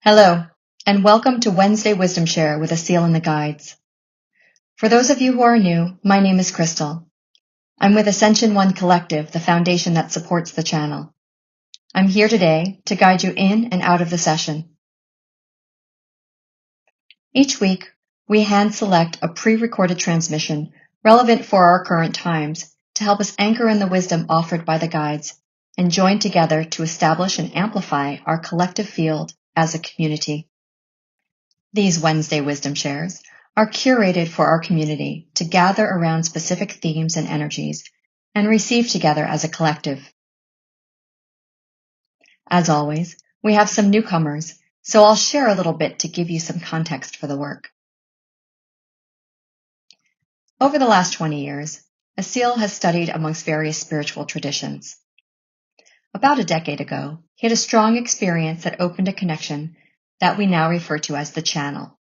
Hello, and welcome to Wednesday Wisdom Share with Asil and the Guides. For those of you who are new, my name is Crystal. I'm with Ascension One Collective, the foundation that supports the channel. I'm here today to guide you in and out of the session. Each week, we hand select a pre-recorded transmission relevant for our current times to help us anchor in the wisdom offered by the guides and join together to establish and amplify our collective field as a community. These Wednesday Wisdom Shares are curated for our community to gather around specific themes and energies and receive together as a collective. As always, we have some newcomers, so I'll share a little bit to give you some context for the work. Over the last 20 years, Asil has studied amongst various spiritual traditions. About a decade ago, he had a strong experience that opened a connection that we now refer to as the channel.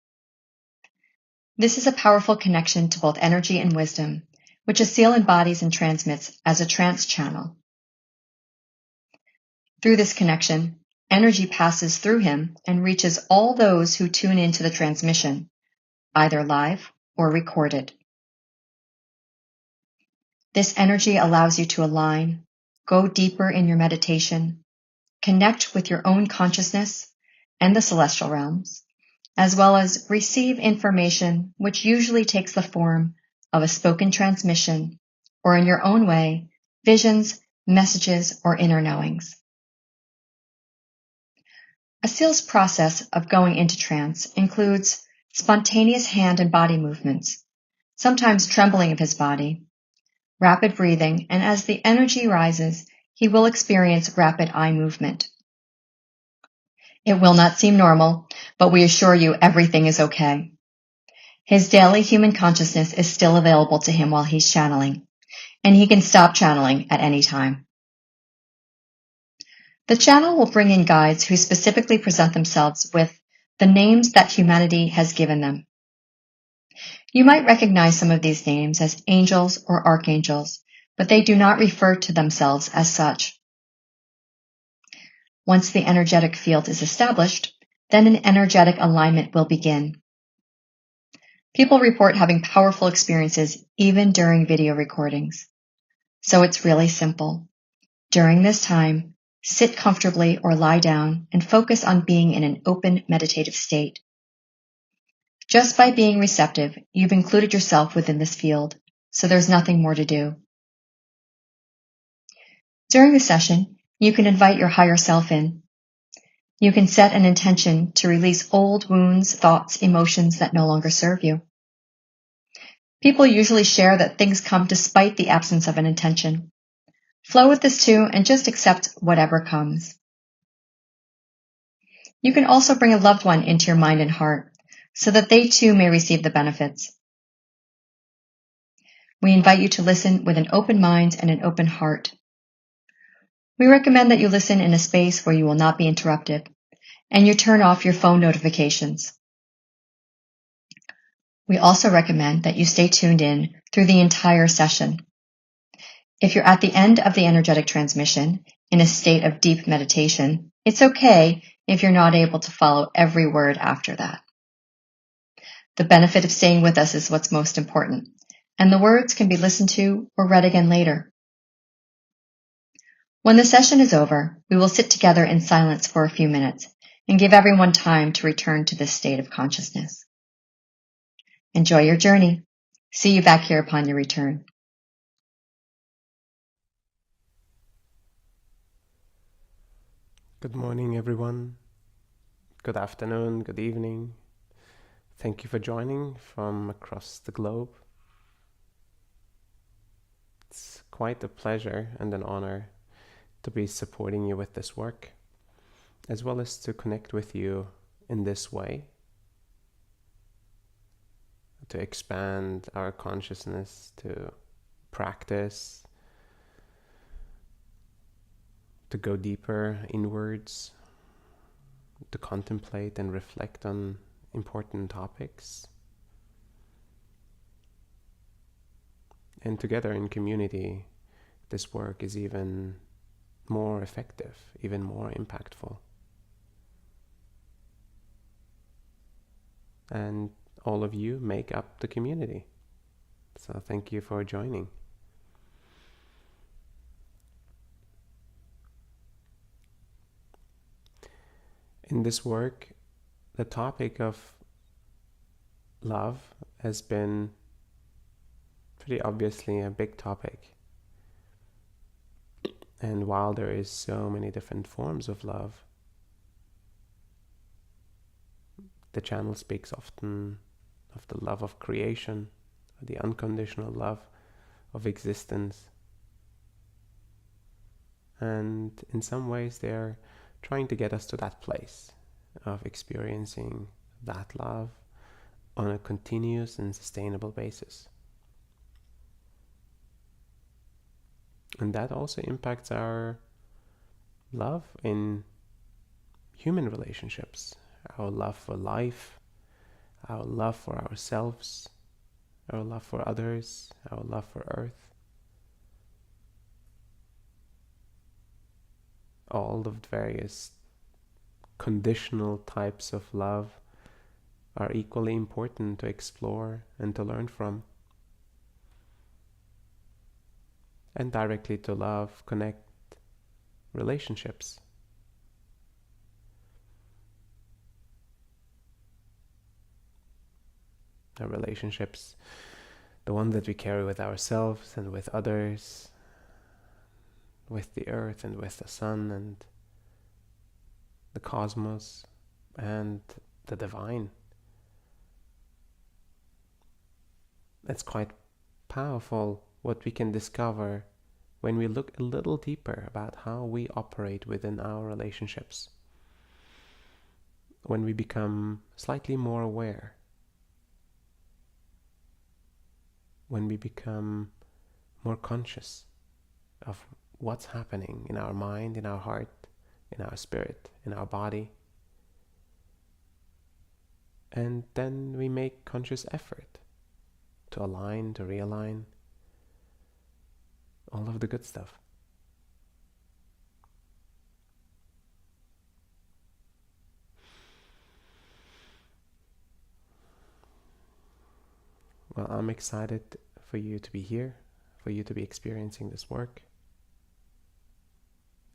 This is a powerful connection to both energy and wisdom, which Asil embodies and transmits as a trance channel. Through this connection, energy passes through him and reaches all those who tune into the transmission, either live or recorded. This energy allows you to align, go deeper in your meditation, connect with your own consciousness and the celestial realms, as well as receive information which usually takes the form of a spoken transmission, or in your own way, visions, messages, or inner knowings. Asil's process of going into trance includes spontaneous hand and body movements, sometimes trembling of his body, rapid breathing, and as the energy rises, he will experience rapid eye movement. It will not seem normal, but we assure you everything is okay. His daily human consciousness is still available to him while he's channeling, and he can stop channeling at any time. The channel will bring in guides who specifically present themselves with the names that humanity has given them. You might recognize some of these names as angels or archangels, but they do not refer to themselves as such. Once the energetic field is established, then an energetic alignment will begin. People report having powerful experiences even during video recordings. So it's really simple. During this time, sit comfortably or lie down and focus on being in an open meditative state. Just by being receptive, you've included yourself within this field, so there's nothing more to do. During the session, you can invite your higher self in. You can set an intention to release old wounds, thoughts, emotions that no longer serve you. People usually share that things come despite the absence of an intention. Flow with this too and just accept whatever comes. You can also bring a loved one into your mind and heart so that they too may receive the benefits. We invite you to listen with an open mind and an open heart. We recommend that you listen in a space where you will not be interrupted, and you turn off your phone notifications. We also recommend that you stay tuned in through the entire session. If you're at the end of the energetic transmission in a state of deep meditation, it's okay if you're not able to follow every word after that. The benefit of staying with us is what's most important, and the words can be listened to or read again later. When the session is over, we will sit together in silence for a few minutes and give everyone time to return to this state of consciousness. Enjoy your journey. See you back here upon your return. Good morning, everyone. Good afternoon, good evening. Thank you for joining from across the globe. It's quite a pleasure and an honor to be supporting you with this work, as well as to connect with you in this way, to expand our consciousness, to practice, to go deeper inwards, to contemplate and reflect on important topics. And together in community, this work is even more effective, even more impactful. And all of you make up the community. So thank you for joining. In this work, the topic of love has been pretty obviously a big topic. And while there is so many different forms of love, the channel speaks often of the love of creation, the unconditional love of existence. And in some ways they're trying to get us to that place of experiencing that love on a continuous and sustainable basis. And that also impacts our love in human relationships, our love for life, our love for ourselves, our love for others, our love for Earth. All the various conditional types of love are equally important to explore and to learn from. And directly to love, connect relationships. Our relationships, the one that we carry with ourselves and with others, with the earth and with the sun and the cosmos and the divine. It's quite powerful what we can discover when we look a little deeper about how we operate within our relationships. When we become slightly more aware, when we become more conscious of what's happening in our mind, in our heart, in our spirit, in our body. And then we make conscious effort to align, to realign, all of the good stuff. Well, I'm excited for you to be here, for you to be experiencing this work.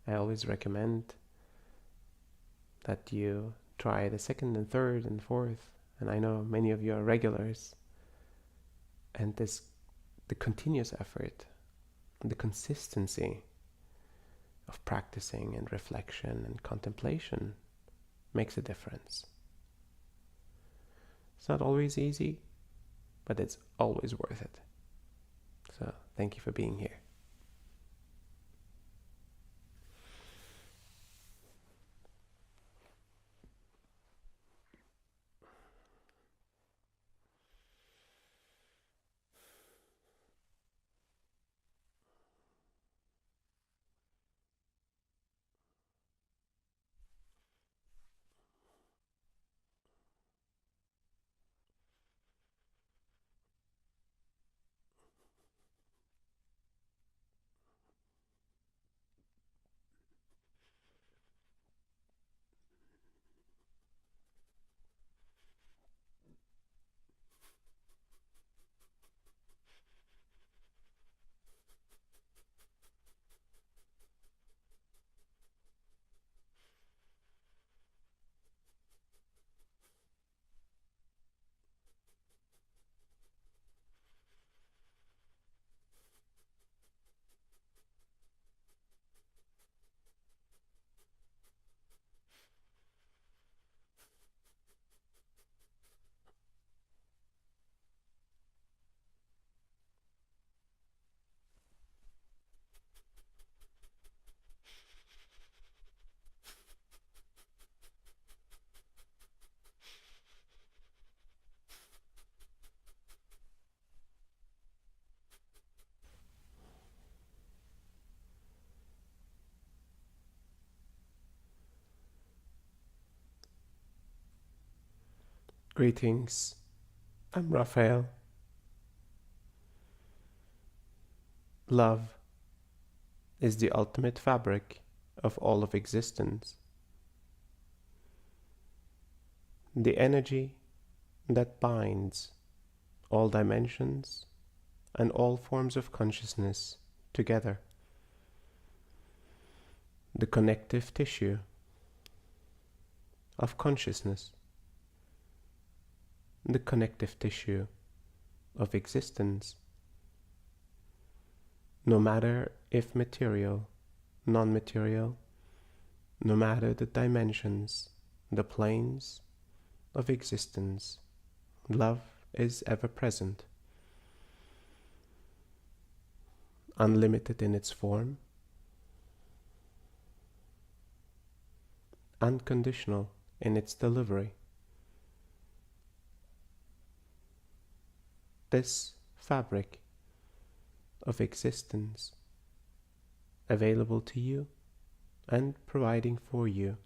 I always recommend that you try the second and third and fourth, and I know many of you are regulars, and the continuous effort, the consistency of practicing and reflection and contemplation makes a difference. It's not always easy, but it's always worth it. So thank you for being here. Greetings, I'm Raphael. Love is the ultimate fabric of all of existence. The energy that binds all dimensions and all forms of consciousness together. The connective tissue of consciousness. The connective tissue of existence. No matter if material, non-material, no matter the dimensions, the planes of existence, love is ever present, unlimited in its form, unconditional in its delivery. This fabric of existence available to you and providing for you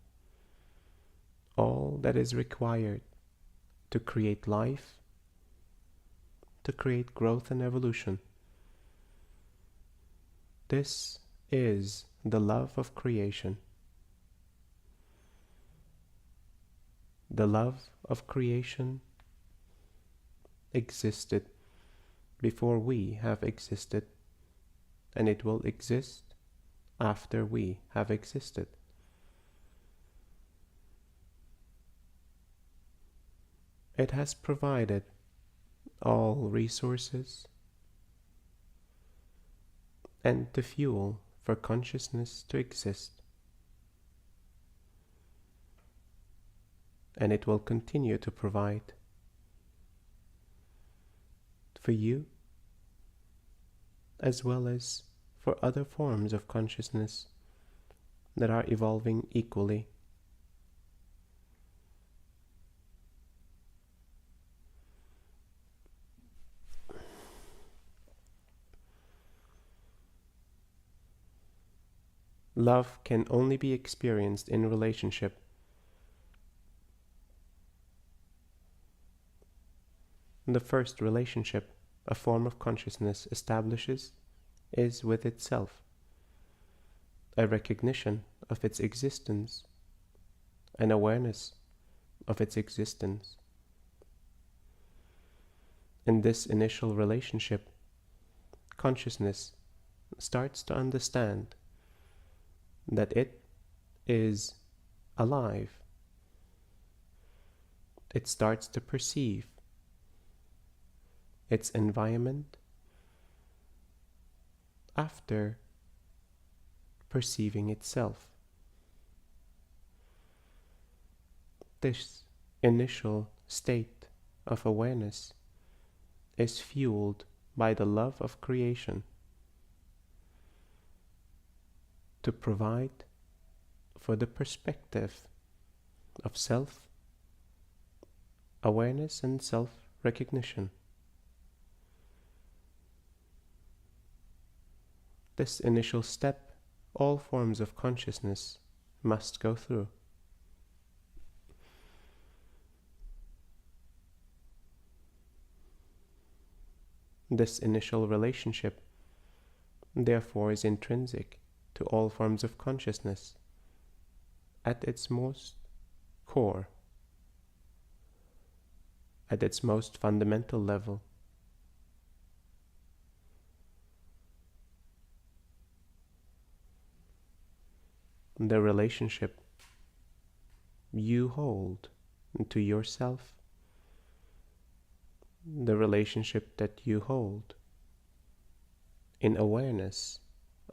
all that is required to create life, to create growth and evolution. This is the love of creation. The love of creation existed before we have existed, and it will exist after we have existed. It has provided all resources and the fuel for consciousness to exist. And it will continue to provide for you as well as for other forms of consciousness that are evolving equally. Love can only be experienced in relationship. The first relationship a form of consciousness establishes is with itself, a recognition of its existence, an awareness of its existence. In this initial relationship, consciousness starts to understand that it is alive. It starts to perceive its environment after perceiving itself. This initial state of awareness is fueled by the love of creation to provide for the perspective of self-awareness and self-recognition. This initial step all forms of consciousness must go through. This initial relationship, therefore, is intrinsic to all forms of consciousness at its most core, at its most fundamental level. The relationship you hold to yourself, the relationship that you hold in awareness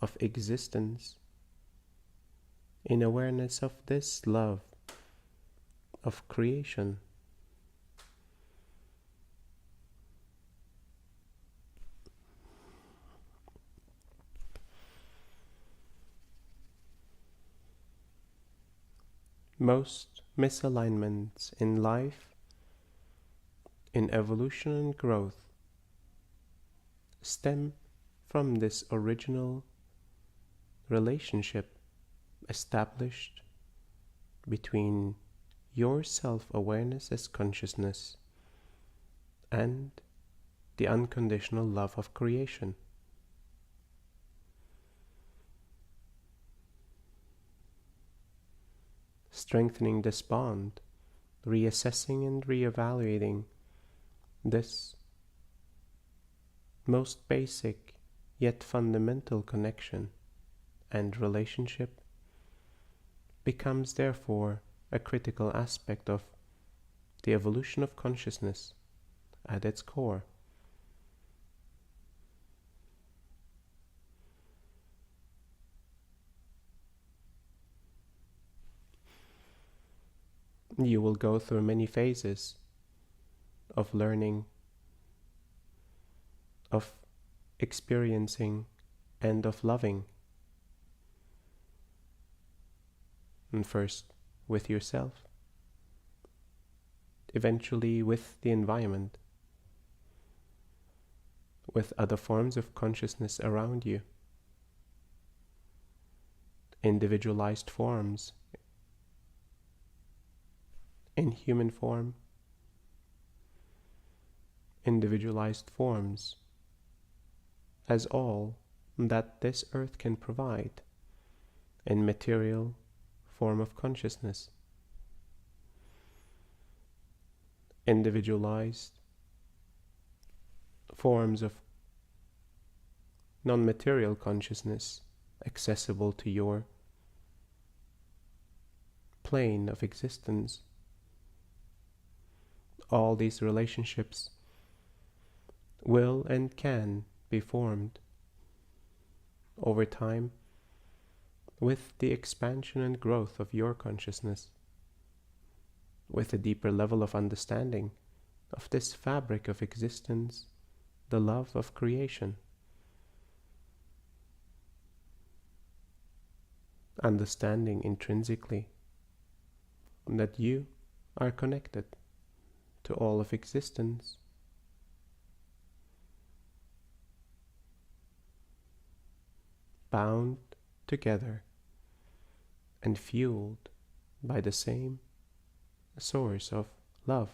of existence, in awareness of this love of creation. Most misalignments in life, in evolution and growth, stem from this original relationship established between your self-awareness as consciousness and the unconditional love of creation. Strengthening this bond, reassessing and reevaluating this most basic yet fundamental connection and relationship becomes therefore a critical aspect of the evolution of consciousness at its core. You will go through many phases of learning, of experiencing, and of loving. And first with yourself, eventually with the environment, with other forms of consciousness around you, individualized forms in human form, individualized forms as all that this earth can provide in material form of consciousness, individualized forms of non-material consciousness accessible to your plane of existence. All these relationships will and can be formed over time with the expansion and growth of your consciousness, with a deeper level of understanding of this fabric of existence, the love of creation. Understanding intrinsically that you are connected to all of existence, bound together and fueled by the same source of love.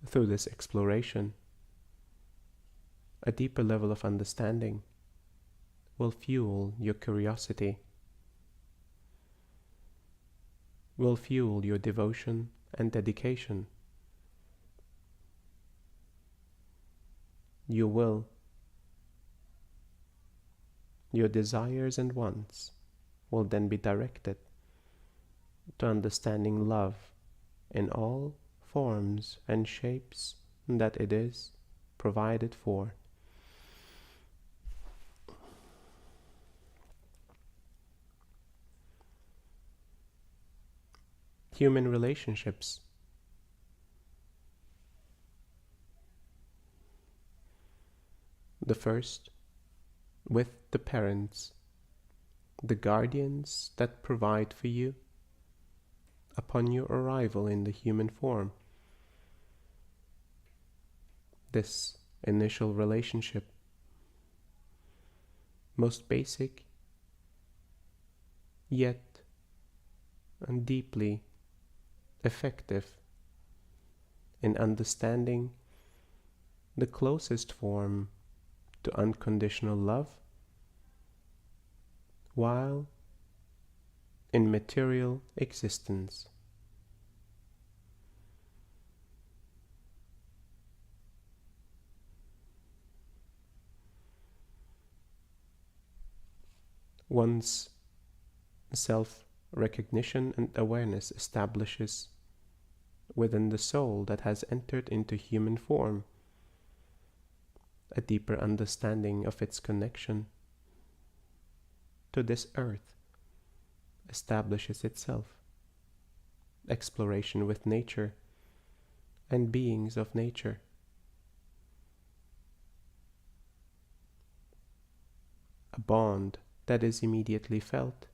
Through this exploration, a deeper level of understanding will fuel your curiosity, will fuel your devotion and dedication. Your desires and wants will then be directed to understanding love in all forms and shapes that it is provided for. Human relationships. The first with the parents, the guardians that provide for you upon your arrival in the human form. This initial relationship, most basic, yet deeply effective in understanding the closest form to unconditional love, while in material existence. One's self-recognition and awareness establishes within the soul that has entered into human form a deeper understanding of its connection to this earth establishes itself. Exploration with nature and beings of nature. A bond that is immediately felt.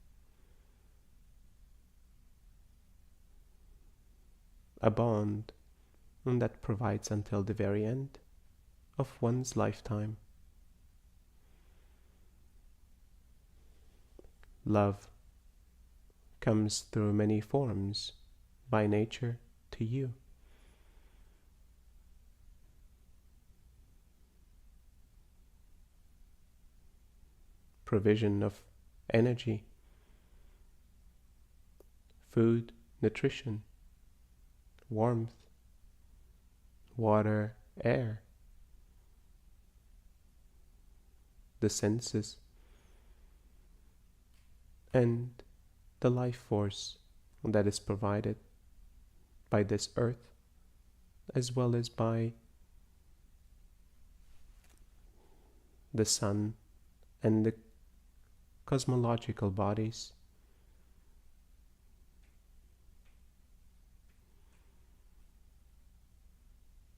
A bond that provides until the very end of one's lifetime. love comes through many forms by nature to you. Provision of energy, food, nutrition, warmth, water, air, the senses, and the life force that is provided by this earth, as well as by the sun and the cosmological bodies.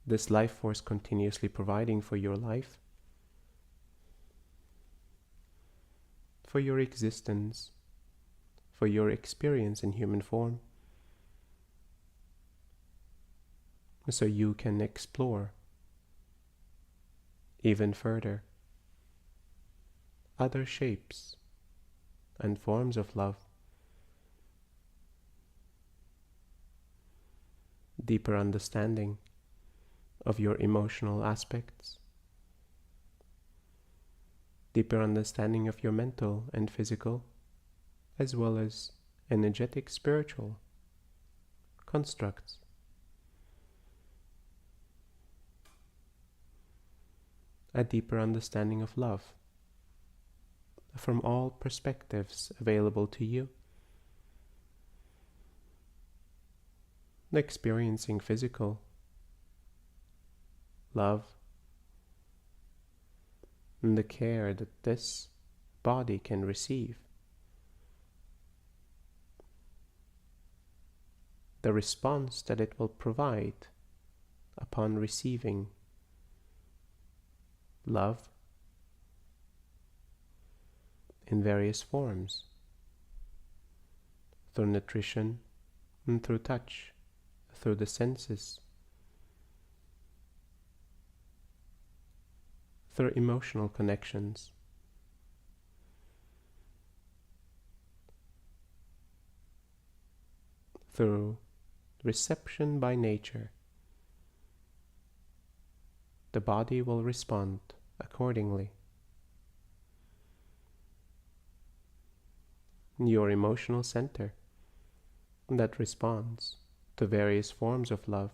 This life force continuously providing for your life, for your existence, for your experience in human form, so you can explore even further other shapes and forms of love, deeper understanding of your emotional aspects, deeper understanding of your mental and physical, as well as energetic spiritual constructs. A deeper understanding of love from all perspectives available to you. Experiencing physical love and the care that this body can receive. The response that it will provide upon receiving love in various forms, through nutrition and through touch, through the senses, through emotional connections, through reception by nature. The body will respond accordingly. Your emotional center that responds to various forms of love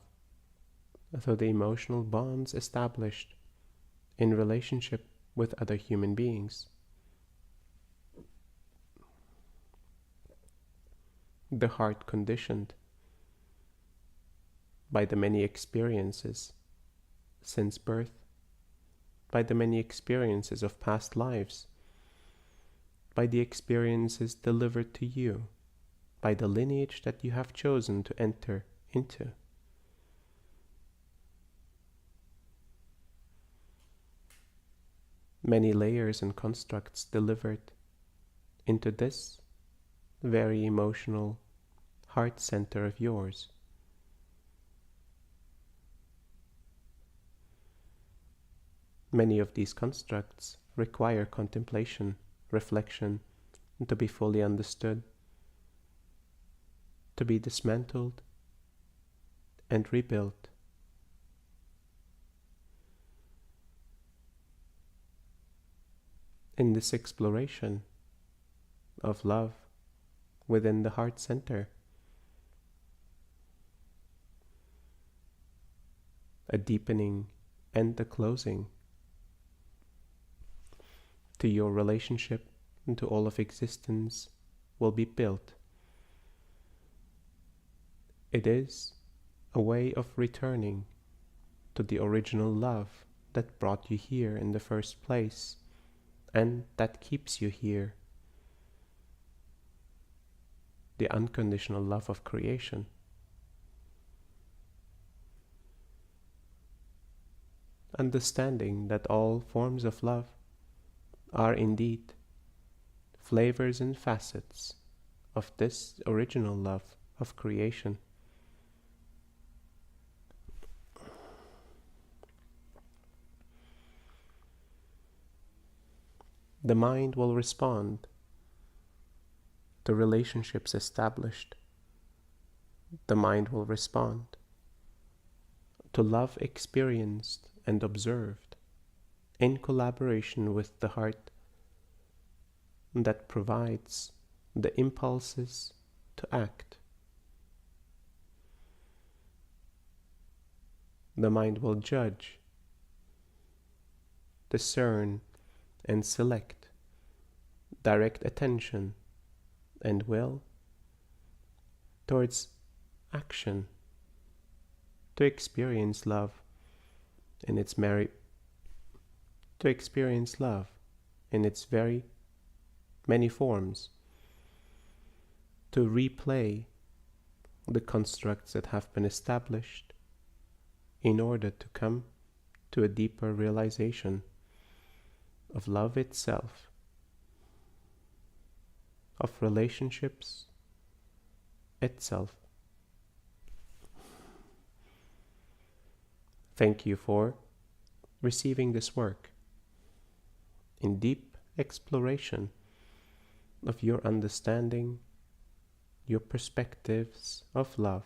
through the emotional bonds established in relationship with other human beings. The heart conditioned by the many experiences since birth, by the many experiences of past lives, by the experiences delivered to you, by the lineage that you have chosen to enter into. Many layers and constructs delivered into this very emotional heart center of yours. Many of these constructs require contemplation, reflection, and to be fully understood, to be dismantled and rebuilt. In this exploration of love within the heart center, a deepening and a closing to your relationship and to all of existence will be built. It is a way of returning to the original love that brought you here in the first place and that keeps you here. The unconditional love of creation. Understanding that all forms of love are indeed flavors and facets of this original love of creation. The mind will respond the relationships established, the mind will respond. To love experienced and observed in collaboration with the heart that provides the impulses to act. The mind will judge, discern, and select, direct attention and will towards action to experience love in its very many forms, to replay the constructs that have been established in order to come to a deeper realization of love itself, of relationships itself. Thank you for receiving this work in deep exploration of your understanding, your perspectives of love.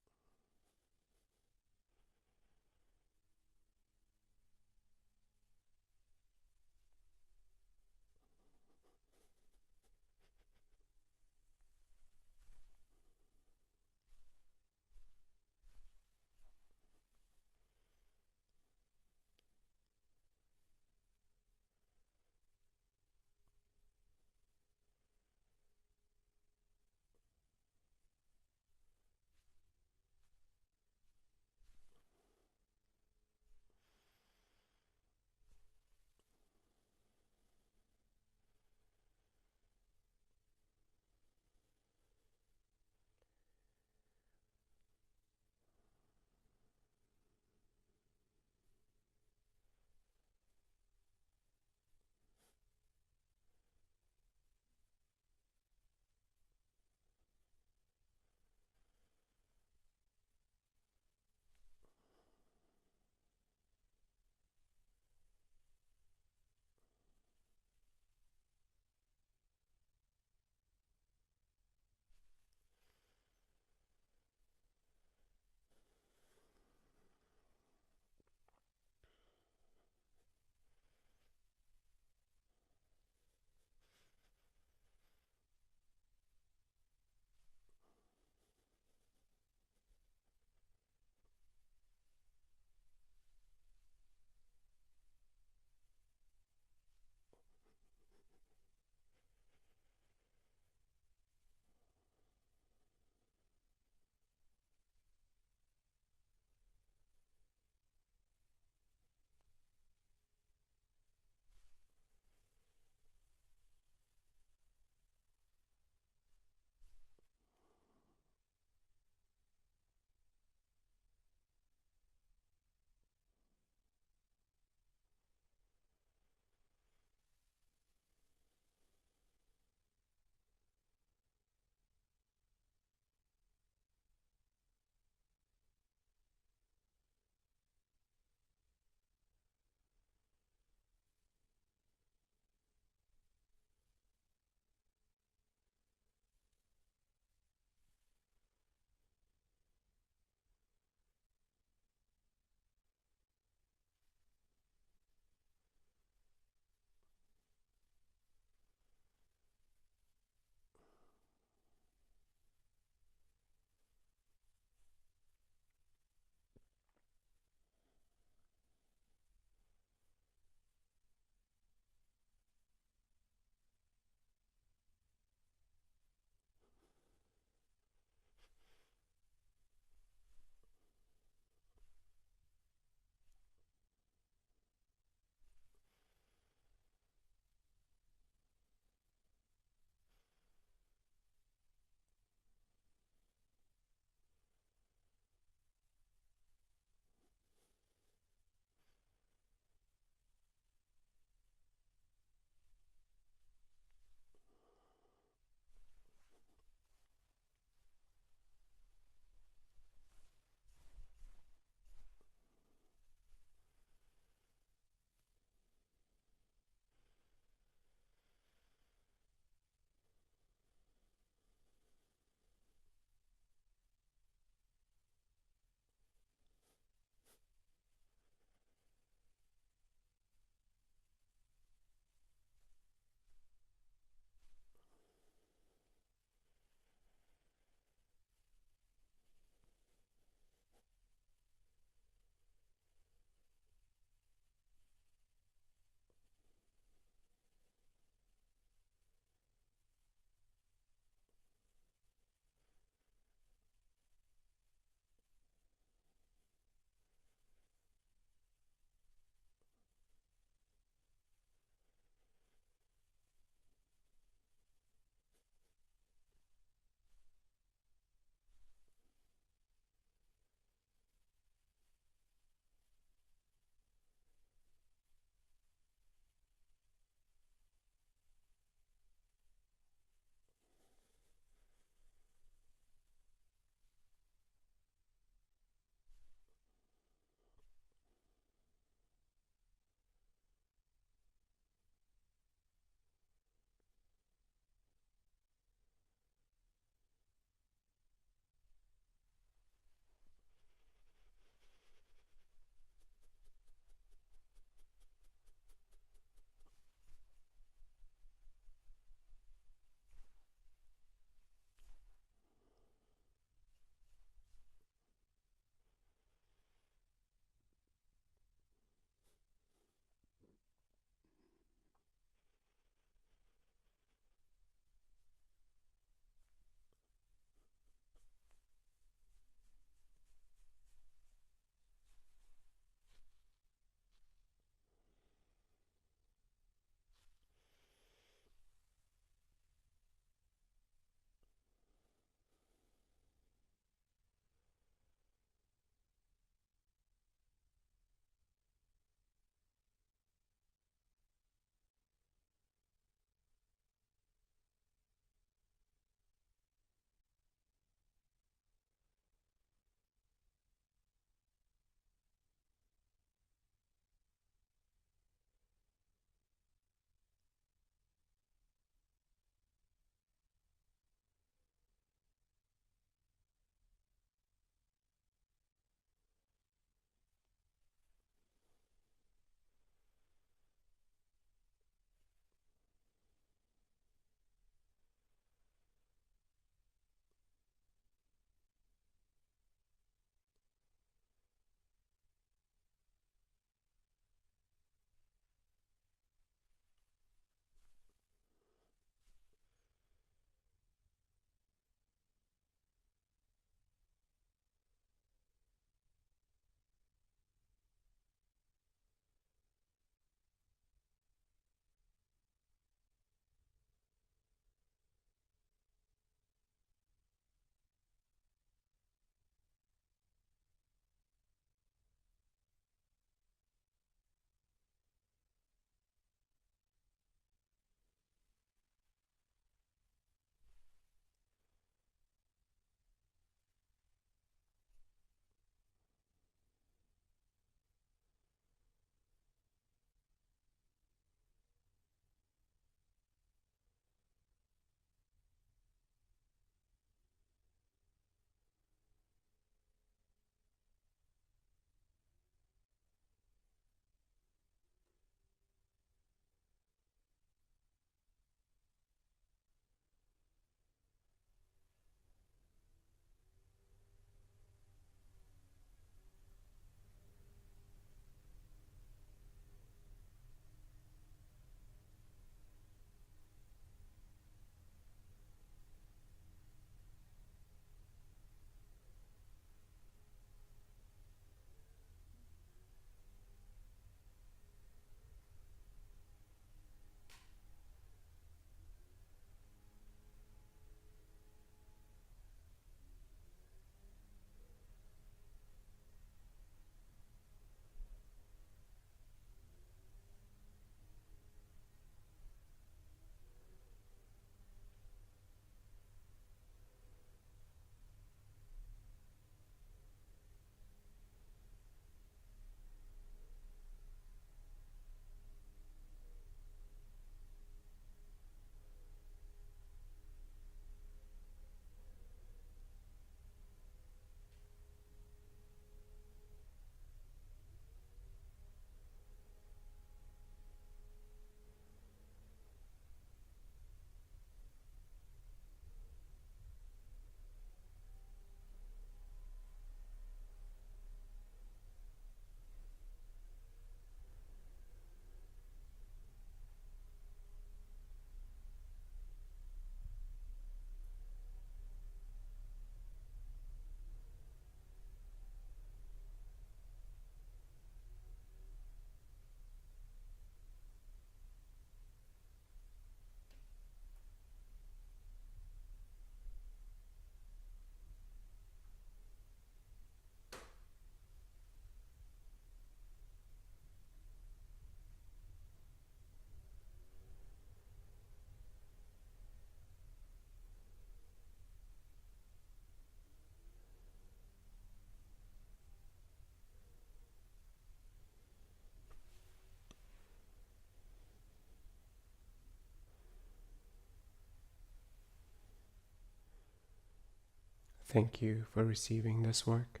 Thank you for receiving this work.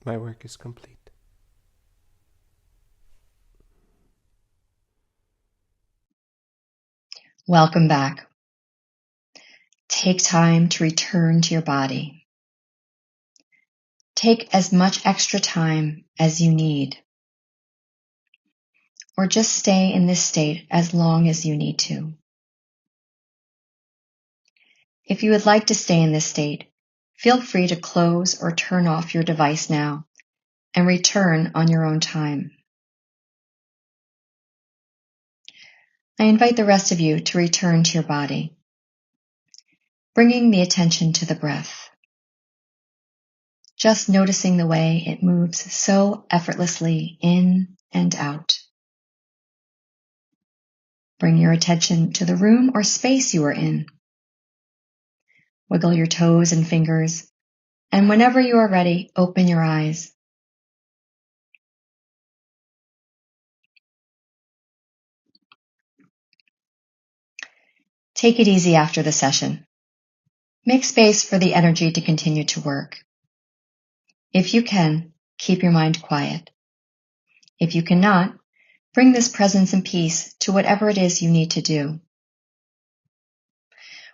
My work is complete. Welcome back. Take time to return to your body. Take as much extra time as you need, or just stay in this state as long as you need to. If you would like to stay in this state, feel free to close or turn off your device now and return on your own time. I invite the rest of you to return to your body, bringing the attention to the breath, just noticing the way it moves so effortlessly in and out. Bring your attention to the room or space you are in. Wiggle your toes and fingers, and whenever you are ready, open your eyes. Take it easy after the session. Make space for the energy to continue to work. If you can, keep your mind quiet. If you cannot, bring this presence and peace to whatever it is you need to do.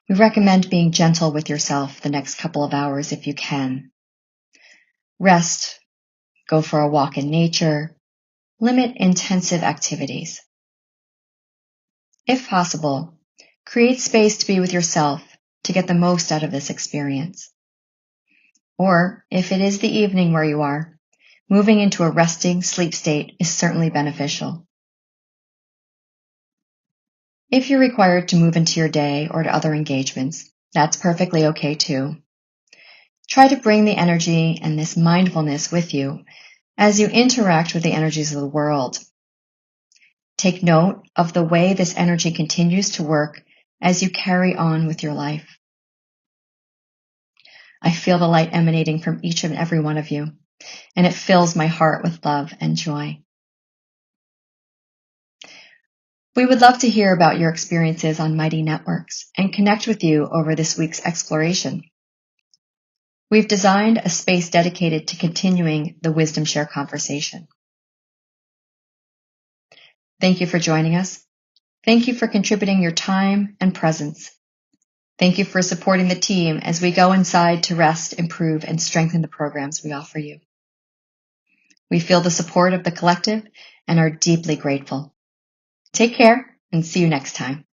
We recommend being gentle with yourself the next couple of hours if you can. Rest, go for a walk in nature, limit intensive activities. If possible, create space to be with yourself to get the most out of this experience. Or, if it is the evening where you are, moving into a resting sleep state is certainly beneficial. If you're required to move into your day or to other engagements, that's perfectly okay too. Try to bring the energy and this mindfulness with you as you interact with the energies of the world. Take note of the way this energy continues to work as you carry on with your life. I feel the light emanating from each and every one of you, and it fills my heart with love and joy. We would love to hear about your experiences on Mighty Networks and connect with you over this week's exploration. We've designed a space dedicated to continuing the Wisdom Share conversation. Thank you for joining us. Thank you for contributing your time and presence. Thank you for supporting the team as we go inside to rest, improve, and strengthen the programs we offer you. We feel the support of the collective and are deeply grateful. Take care and see you next time.